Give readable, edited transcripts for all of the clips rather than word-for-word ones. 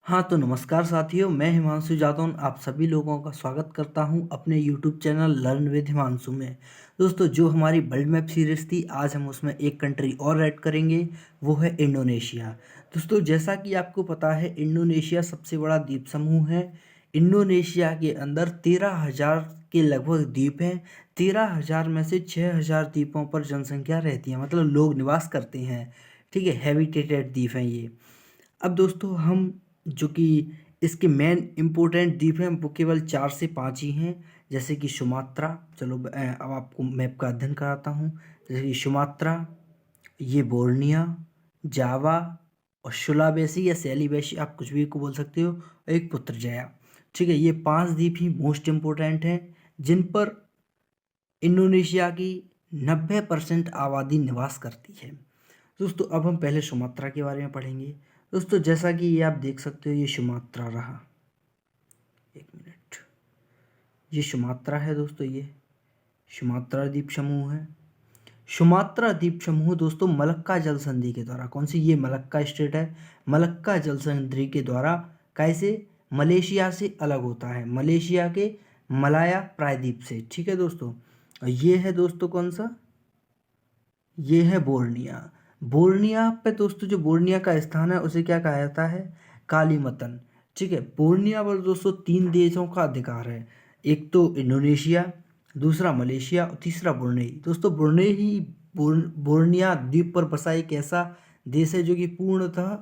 हाँ, तो नमस्कार साथियों, मैं हिमांशु जादौन आप सभी लोगों का स्वागत करता हूँ अपने YouTube channel learn with Himanshu में। दोस्तों, जो हमारी वर्ल्ड मैप सीरीज़ थी, आज हम उसमें एक कंट्री और ऐड करेंगे, वो है इंडोनेशिया। दोस्तों, जैसा कि आपको पता है, इंडोनेशिया सबसे बड़ा द्वीप समूह है। इंडोनेशिया के अंदर 13,000 के लगभग द्वीप हैं। 13,000 में से 6,000 द्वीपों पर जनसंख्या रहती है, मतलब लोग निवास करते हैं। ठीक है, हैबिटेटेड द्वीप हैं ये। अब दोस्तों, हम जो कि इसके मेन इम्पोर्टेंट द्वीप हैं वो केवल 4 से 5 ही हैं, जैसे कि सुमात्रा। चलो अब आपको मैप का अध्ययन कराता हूँ। जैसे कि सुमात्रा, ये बोर्निया, जावा और सुलावेसी या सेलिवेसी, आप कुछ भी को बोल सकते हो, और एक पुत्रजया। ठीक है, ये 5 द्वीप ही मोस्ट इम्पोर्टेंट हैं जिन पर इंडोनेशिया की 90% आबादी निवास करती है। दोस्तों, अब हम पहले सुमात्रा के बारे में पढ़ेंगे। दोस्तों, जैसा कि ये आप देख सकते हो, ये सुमात्रा रहा। एक मिनट, ये सुमात्रा है दोस्तों। ये सुमात्रा द्वीप समूह है। सुमात्रा द्वीप समूह दोस्तों मलक्का जल संधि के द्वारा, कौन सी, ये मलक्का स्टेट है, मलक्का जल संधि के द्वारा कैसे मलेशिया से अलग होता है, मलेशिया के मलाया प्रायद्वीप से। ठीक है दोस्तों, और ये है दोस्तों कौन सा, ये है बोर्निया। बोर्निया पे दोस्तों, जो बोर्निया का स्थान है उसे क्या कहा जाता है, कालीमतन। ठीक है, बोर्निया पर दोस्तों 3 देशों का अधिकार है। एक तो इंडोनेशिया, दूसरा मलेशिया और तीसरा ब्रुनेई। दोस्तों, ब्रुनेई ही बोर्निया द्वीप पर बसा एक ऐसा देश है जो कि पूर्णतः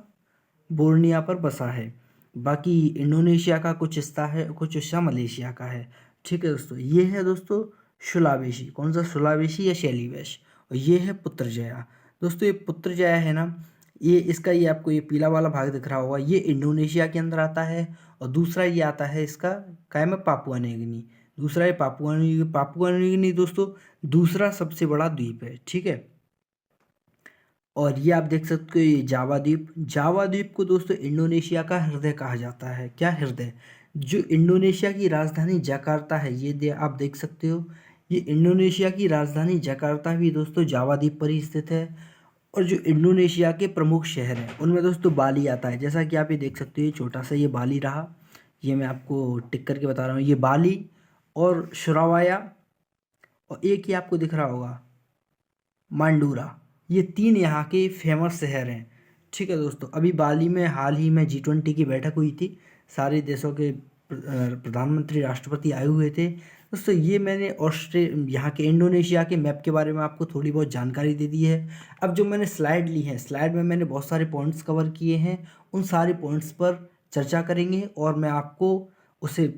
बोर्निया पर बसा है। बाकी इंडोनेशिया का कुछ हिस्सा है, कुछ हिस्सा मलेशिया का है। ठीक है दोस्तों, ये है दोस्तों सुलावेशी, कौन सा, सुलावेशी या शेलीवेश। और ये है पुत्रजया। दोस्तों, ये पुत्रजया है ना, ये इसका, ये आपको ये पीला वाला भाग दिख रहा होगा, ये इंडोनेशिया के अंदर आता है। और दूसरा ये आता है इसका, क्या है, पापुआ न्यू, दूसरा ये पापुआ न्यू गिनी दोस्तों दूसरा सबसे बड़ा द्वीप है। ठीक है, और ये आप देख सकते हो, ये जावा द्वीप। जावा द्वीप को दोस्तों इंडोनेशिया का हृदय कहा जाता है। क्या हृदय, जो इंडोनेशिया की राजधानी जकार्ता है, ये आप देख सकते हो, ये इंडोनेशिया की राजधानी जकार्ता भी दोस्तों जावा द्वीप पर ही स्थित है। और जो इंडोनेशिया के प्रमुख शहर हैं उनमें दोस्तों बाली आता है। जैसा कि आप ये देख सकते हो, ये छोटा सा ये बाली रहा, ये मैं आपको टिक करके बता रहा हूँ, ये बाली और सुरावाया, और एक ही आपको दिख रहा होगा मांडूरा। ये 3 यहाँ के फेमस शहर हैं। ठीक है दोस्तों, अभी बाली में हाल ही में G20 की बैठक हुई थी, सारे देशों के प्रधानमंत्री, राष्ट्रपति आए हुए थे। दोस्तों, ये मैंने यहाँ के इंडोनेशिया के मैप के बारे में आपको थोड़ी बहुत जानकारी दे दी है। अब जो मैंने स्लाइड ली है, स्लाइड में मैंने बहुत सारे पॉइंट्स कवर किए हैं, उन सारे पॉइंट्स पर चर्चा करेंगे और मैं आपको उसे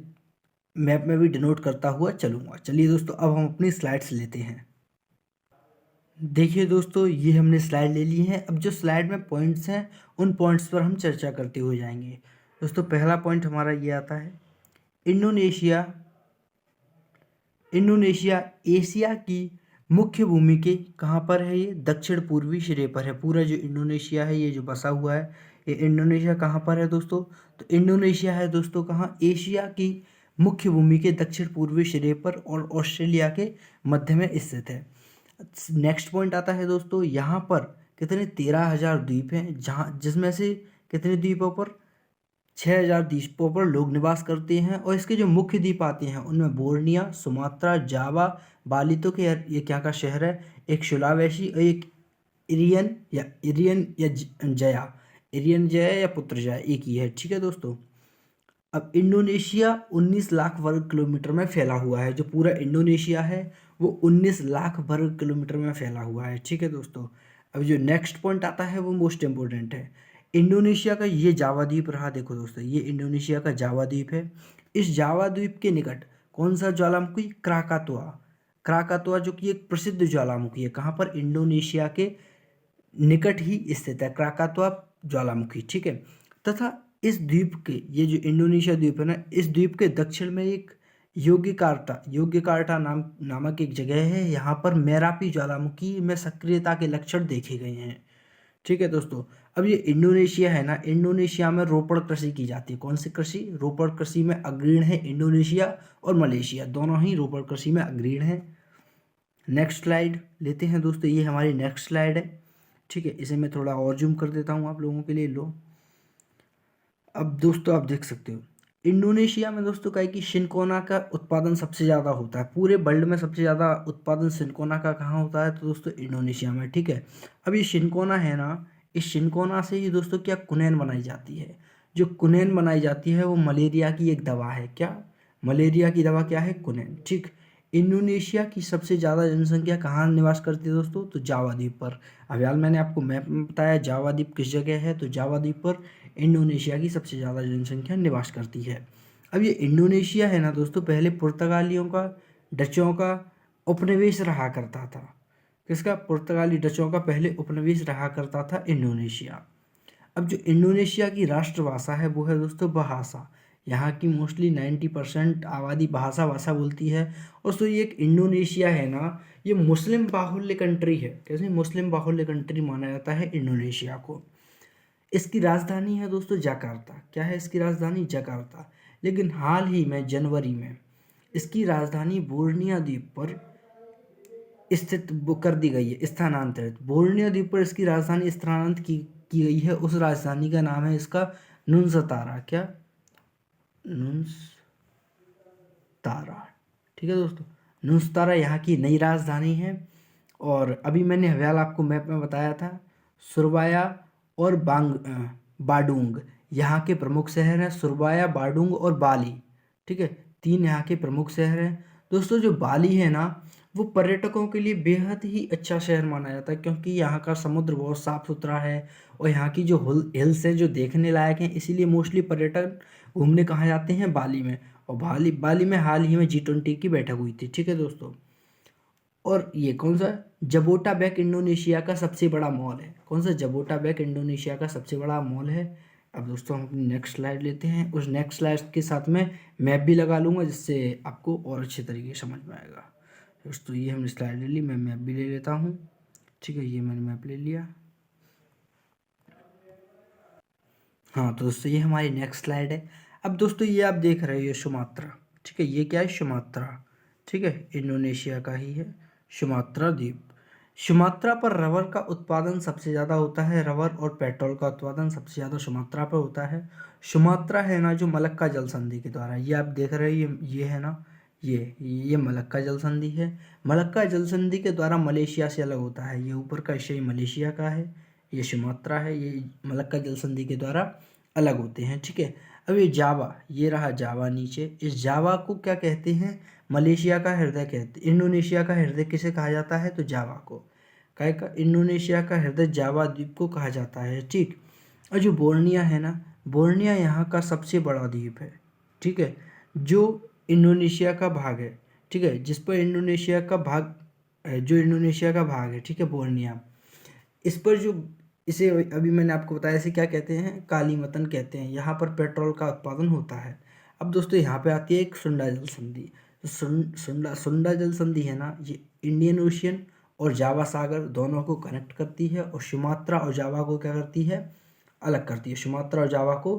मैप में भी डिनोट करता हुआ चलूँगा। चलिए दोस्तों, अब हम अपनी स्लाइड्स लेते हैं। देखिए दोस्तों, ये हमने स्लाइड ले ली है। अब जो स्लाइड में पॉइंट्स हैं उन पॉइंट्स पर हम चर्चा करते हुए जाएंगे। दोस्तों, पहला पॉइंट हमारा ये आता है, इंडोनेशिया। इंडोनेशिया एशिया की मुख्य भूमि के कहाँ पर है, ये दक्षिण पूर्वी सिरे पर है। पूरा जो इंडोनेशिया है, ये जो बसा हुआ है, ये इंडोनेशिया कहाँ पर है दोस्तों, तो इंडोनेशिया है दोस्तों कहाँ, एशिया की मुख्य भूमि के दक्षिण पूर्वी सिरे पर और ऑस्ट्रेलिया के मध्य में स्थित है। नेक्स्ट पॉइंट आता है दोस्तों, यहाँ पर कितने, 13,000 द्वीप हैं, जहाँ जिसमें से कितने द्वीपों पर, 6,000 द्वीपों पर लोग निवास करते हैं। और इसके जो मुख्य द्वीप आते हैं उनमें बोर्निया, सुमात्रा, जावा, बाली, तो के ये क्या का शहर है, एक सुलावेशी और एक इरियन जया या पुत्र जया, एक ही है। ठीक है दोस्तों, अब इंडोनेशिया 19 लाख वर्ग किलोमीटर में फैला हुआ है। जो पूरा इंडोनेशिया है वो 19 लाख वर्ग किलोमीटर में फैला हुआ है। ठीक है दोस्तों, अब जो नेक्स्ट पॉइंट आता है वो मोस्ट इम्पोर्टेंट है। इंडोनेशिया का ये जावा द्वीप रहा। देखो दोस्तों, ये इंडोनेशिया का जावा द्वीप है। इस जावा द्वीप के निकट कौन सा ज्वालामुखी, क्राकातुआ। क्राकातुआ जो कि एक प्रसिद्ध ज्वालामुखी है, कहाँ पर, इंडोनेशिया के निकट ही स्थित है क्राकातुआ ज्वालामुखी। ठीक है, तथा इस द्वीप के, ये जो इंडोनेशिया द्वीप है ना, इस द्वीप के दक्षिण में एक योग्यकार्टा नामक एक जगह है। यहाँ पर मेरापी ज्वालामुखी में सक्रियता के लक्षण देखे गए हैं। ठीक है दोस्तों, अब ये इंडोनेशिया है ना, इंडोनेशिया में रोपड़ कृषि की जाती है। कौन सी कृषि, रोपड़ कृषि में अग्रीण है इंडोनेशिया और मलेशिया, दोनों ही रोपड़ कृषि में अग्रीण है। नेक्स्ट स्लाइड लेते हैं दोस्तों, ये हमारी नेक्स्ट स्लाइड है। ठीक है, इसे मैं थोड़ा और जूम कर देता हूँ आप लोगों के लिए। लो, अब दोस्तों आप देख सकते हो इंडोनेशिया में दोस्तों क्या है कि सिनकोना का उत्पादन सबसे ज़्यादा होता है। पूरे वर्ल्ड में सबसे ज़्यादा उत्पादन सिनकोना का कहाँ होता है? तो दोस्तों इंडोनेशिया में, ठीक है। अब ये सिनकोना है ना, इस सिनकोना से ही दोस्तों क्या कुनैन बनाई जाती है। जो कुनैन बनाई जाती है वो मलेरिया की एक दवा है। क्या? मलेरिया की दवा क्या है? कुनैन, ठीक। इंडोनेशिया की सबसे ज़्यादा जनसंख्या कहाँ निवास करती है दोस्तों? तो जावा द्वीप पर। अब यार मैंने आपको मैप में बताया जावा द्वीप किस जगह है, तो जावा द्वीप पर इंडोनेशिया की सबसे ज़्यादा जनसंख्या निवास करती है। अब ये इंडोनेशिया है ना दोस्तों, पहले पुर्तगालियों का, डचों का उपनिवेश रहा करता था। किसका? पुर्तगाली डचों का पहले उपनिवेश रहा करता था इंडोनेशिया। अब जो इंडोनेशिया की राष्ट्रभाषा है वो है दोस्तों बहासा। यहाँ की मोस्टली 90% आबादी बहासा भाषा बोलती है। और तो ये एक इंडोनेशिया है ना, ये मुस्लिम बाहुल्य कंट्री है। कैसे? मुस्लिम बाहुल्य कंट्री माना जाता है इंडोनेशिया को। इसकी राजधानी है दोस्तों जकार्ता। क्या है इसकी राजधानी? जकार्ता। लेकिन हाल ही में जनवरी में इसकी राजधानी बोर्निया द्वीप पर स्थित वो कर दी गई है, स्थानांतरित। बोर्नियो द्वीप पर इसकी राजधानी स्थानांतरित की गई है। उस राजधानी का नाम है इसका नुनसतारा। क्या? नुनसतारा, ठीक है दोस्तों। नुनसतारा यहाँ की नई राजधानी है। और अभी मैंने हव्याल आपको मैप में बताया था। सुरबाया और बाडूंग यहाँ के प्रमुख शहर हैं। सुरबाया, बाडूंग और बाली, ठीक है, 3 यहाँ के प्रमुख शहर हैं। दोस्तों जो बाली है ना, वो पर्यटकों के लिए बेहद ही अच्छा शहर माना जाता है, क्योंकि यहाँ का समुद्र बहुत साफ सुथरा है और यहाँ की जो हिल्स हैं जो देखने लायक हैं, इसीलिए मोस्टली पर्यटक घूमने कहाँ जाते हैं? बाली में। और बाली में हाल ही में G20 की बैठक हुई थी, ठीक है दोस्तों। और ये कौन सा? जबोटा बैक इंडोनेशिया का सबसे बड़ा मॉल है। कौन सा? जबोटा बैक इंडोनेशिया का सबसे बड़ा मॉल है। अब दोस्तों हम अपनी नेक्स्ट स्लाइड लेते हैं। उस नेक्स्ट स्लाइड के साथ में मैप भी लगा लूँगा, जिससे आपको और अच्छे तरीके से समझ में आएगा। दोस्तों ये हमने स्लाइड ले ली, मैं मैप भी ले लेता हूँ, ठीक है। ये मैंने मैप ले लिया। हाँ तो दोस्तों ये हमारी नेक्स्ट स्लाइड है। अब दोस्तों ये आप देख रहे हो सुमात्रा, ठीक है। ये क्या है? सुमात्रा, ठीक है, इंडोनेशिया का ही है सुमात्रा द्वीप। सुमात्रा पर रबर का उत्पादन सबसे ज़्यादा होता है। रबर और पेट्रोल का उत्पादन सबसे ज़्यादा सुमात्रा पर होता है। सुमात्रा है ना जो मलक्का जल संधि के द्वारा, ये आप देख रहे हो, ये है ना, ये मलक्का जल संधि है। मलक्का जल संधि के द्वारा मलेशिया से अलग होता है। ये ऊपर का हिस्सा मलेशिया का है, ये सुमात्रा है, ये मलक्का जल संधि के द्वारा अलग होते हैं, ठीक है। अब ये जावा, ये रहा जावा नीचे। इस जावा को क्या कहते हैं? मलेशिया का हृदय कहते, इंडोनेशिया का हृदय किसे कहा जाता है? तो जावा को। काय का? इंडोनेशिया का हृदय जावा द्वीप को कहा जाता है, ठीक। और जो बोर्निया है ना, बोर्निया यहाँ का सबसे बड़ा द्वीप है, ठीक है, जो इंडोनेशिया का भाग है, ठीक है, जिस पर इंडोनेशिया का भाग जो इंडोनेशिया का भाग है, ठीक है, बोर्निया। इस पर जो इसे अभी मैंने आपको बताया, इसे क्या कहते हैं? कालीमतन कहते हैं। यहाँ पर पेट्रोल का उत्पादन होता है। अब दोस्तों यहाँ पे आती है एक सुंडा जल संधि। तो सुंडा जल संधि है ना, ये इंडियन ओशियन और जावा सागर दोनों को कनेक्ट करती है, और सुमात्रा और जावा को क्या करती है? अलग करती है। सुमात्रा और जावा को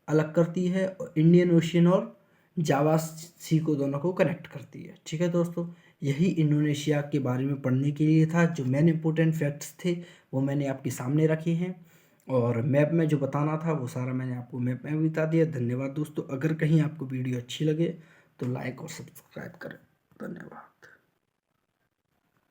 अलग करती है, और इंडियन ओशियन और जावा सी को दोनों को कनेक्ट करती है, ठीक है दोस्तों। यही इंडोनेशिया के बारे में पढ़ने के लिए था। जो मेन इंपॉर्टेंट फैक्ट्स थे वो मैंने आपके सामने रखे हैं, और मैप में जो बताना था वो सारा मैंने आपको मैप में बता दिया। धन्यवाद दोस्तों। अगर कहीं आपको वीडियो अच्छी लगे तो लाइक और सब्सक्राइब करें। धन्यवाद।